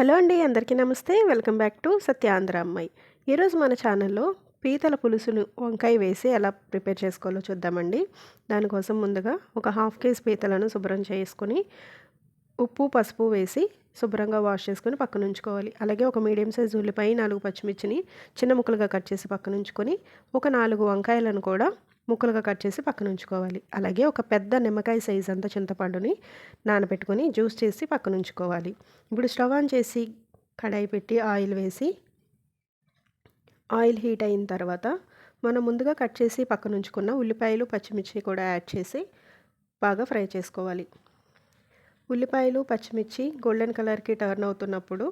Hello అండి, అందరికీ నమస్తే. వెల్కమ్ బ్యాక్ టు సత్యాంధ్ర అమ్మాయి. ఈరోజు మన ఛానల్లో పీతల పులుసును వంకాయ వేసి ఎలా ప్రిపేర్ చేసుకోవాలో చూద్దామండి. దానికోసం ముందుగా ఒక హాఫ్ కేజీ పీతలను శుభ్రం చేసుకొని ఉప్పు పసుపు వేసి శుభ్రంగా వాష్ చేసుకొని పక్కన ఉంచుకోవాలి. అలాగే ఒక మీడియం సైజు ఉల్లిపాయ 4 పచ్చిమిర్చిని చిన్న ముక్కలుగా కట్ చేసి పక్కన ఉంచుకొని ఒక 4 వంకాయలను కూడా ముక్కలుగా కట్ చేసి పక్కన ఉంచుకోవాలి. అలాగే ఒక పెద్ద నిమ్మకాయ సైజ్ అంత చింతపండుని నానబెట్టుకొని జ్యూస్ చేసి పక్కన ఉంచుకోవాలి. ఇప్పుడు స్టవ్ ఆన్ చేసి కడాయి పెట్టి ఆయిల్ వేసి ఆయిల్ హీట్ అయిన తర్వాత మనం ముందుగా కట్ చేసి పక్కన ఉంచుకున్న ఉల్లిపాయలు పచ్చిమిర్చి కూడా యాడ్ చేసి బాగా ఫ్రై చేసుకోవాలి. ఉల్లిపాయలు పచ్చిమిర్చి గోల్డెన్ కలర్కి టర్న్ అవుతున్నప్పుడు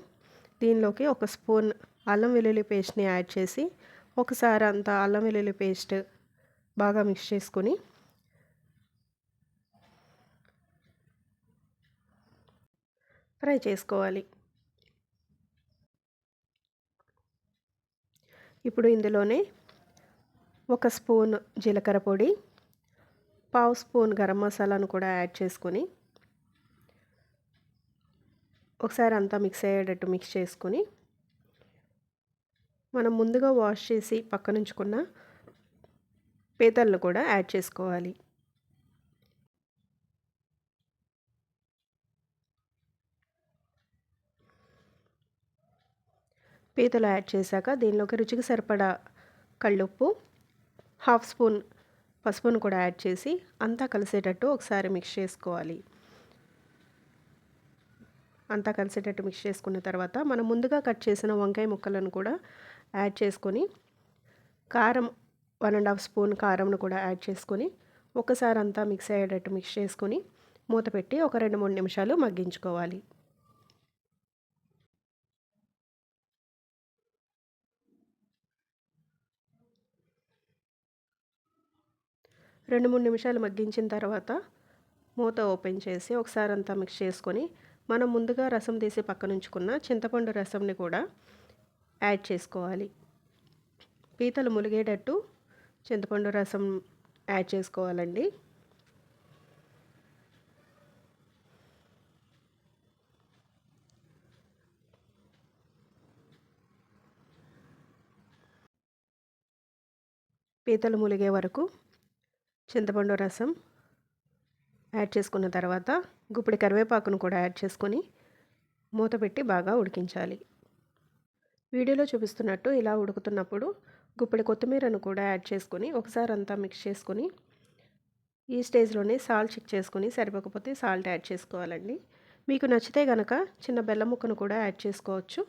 దీనిలోకి ఒక స్పూన్ అల్లం వెల్లుల్లి పేస్ట్ని యాడ్ చేసి ఒకసారి అంతా అల్లం వెల్లుల్లి పేస్ట్ బాగా మిక్స్ చేసుకొని ఫ్రై చేసుకోవాలి. ఇప్పుడు ఇందులోనే ఒక స్పూన్ జీలకర్ర పొడి, పావు స్పూన్ గరం మసాలాను కూడా యాడ్ చేసుకొని ఒకసారి అంతా మిక్స్ అయ్యేటట్టు మిక్స్ చేసుకొని మనం ముందుగా వాష్ చేసి పక్కనుంచుకున్న పీతలను కూడా యాడ్ చేసుకోవాలి. పీతలు యాడ్ చేశాక దీనిలోకి రుచికి సరిపడా కళ్ళుప్పు, హాఫ్ స్పూన్ పసుపును కూడా యాడ్ చేసి అంతా కలిసేటట్టు ఒకసారి మిక్స్ చేసుకోవాలి. అంతా కలిసేటట్టు మిక్స్ చేసుకున్న తర్వాత మనం ముందుగా కట్ చేసిన వంకాయ ముక్కలను కూడా యాడ్ చేసుకొని కారం 1.5 స్పూన్ కారంను కూడా యాడ్ చేసుకొని ఒకసారి అంతా మిక్స్ అయ్యేటట్టు మిక్స్ చేసుకొని మూత పెట్టి ఒక 2-3 నిమిషాలు మగ్గించుకోవాలి. 2-3 నిమిషాలు మగ్గించిన తర్వాత మూత ఓపెన్ చేసి ఒకసారి అంతా మిక్స్ చేసుకొని మనం ముందుగా రసం తీసి పక్కనుంచుకున్న చింతపండు రసంని కూడా యాడ్ చేసుకోవాలి. పీతలు ములిగేటట్టు చింతపండు రసం యాడ్ చేసుకోవాలండి. పీతలు ములిగే వరకు చింతపండు రసం యాడ్ చేసుకున్న తర్వాత గుప్పెడి కరివేపాకును కూడా యాడ్ చేసుకొని మూత పెట్టి బాగా ఉడికించాలి. వీడియోలో చూపిస్తున్నట్టు ఇలా ఉడుకుతున్నప్పుడు గుప్పెడి కొత్తిమీరను కూడా యాడ్ చేసుకొని ఒకసారి అంతా మిక్స్ చేసుకొని ఈ స్టేజ్లోనే సాల్ట్ చెక్ చేసుకొని సరిపోకపోతే సాల్ట్ యాడ్ చేసుకోవాలండి. మీకు నచ్చితే కనుక చిన్న బెల్లం ముక్కను కూడా యాడ్ చేసుకోవచ్చు.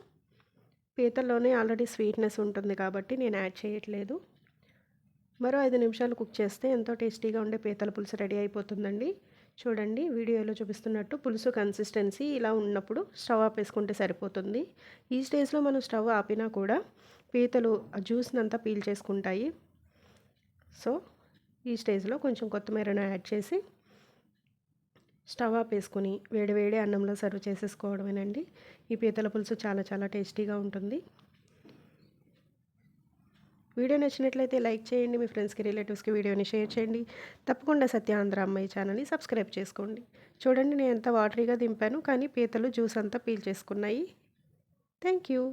పీతల్లోనే ఆల్రెడీ స్వీట్నెస్ ఉంటుంది కాబట్టి నేను యాడ్ చేయట్లేదు. మరో 5 నిమిషాలు కుక్ చేస్తే ఎంతో టేస్టీగా ఉండే పీతల పులుసు రెడీ అయిపోతుందండి. చూడండి, వీడియోలో చూపిస్తున్నట్టు పులుసు కన్సిస్టెన్సీ ఇలా ఉన్నప్పుడు స్టవ్ ఆపేసుకుంటే సరిపోతుంది. ఈ స్టేజ్లో మనం స్టవ్ ఆపినా కూడా పీతలు ఆ జ్యూస్ని అంతా పీల్ చేసుకుంటాయి. సో ఈ స్టేజ్లో కొంచెం కొత్తిమీరను యాడ్ చేసి స్టవ్ ఆపేసుకొని వేడి వేడి అన్నంలో సర్వ్ చేసేసుకోవడమేనండి. ఈ పీతల పులుసు చాలా చాలా టేస్టీగా ఉంటుంది. వీడియో నచ్చినట్లయితే లైక్ చేయండి. మీ ఫ్రెండ్స్కి రిలేటివ్స్కి వీడియోని షేర్ చేయండి. తప్పకుండా సత్యాంధ్ర అమ్మాయి ఛానల్ని సబ్స్క్రైబ్ చేసుకోండి. చూడండి, నేను ఎంత వాటరీగా దింపాను కానీ పీతలు జ్యూస్ అంతా పీల్ చేసుకున్నాయి. Thank you.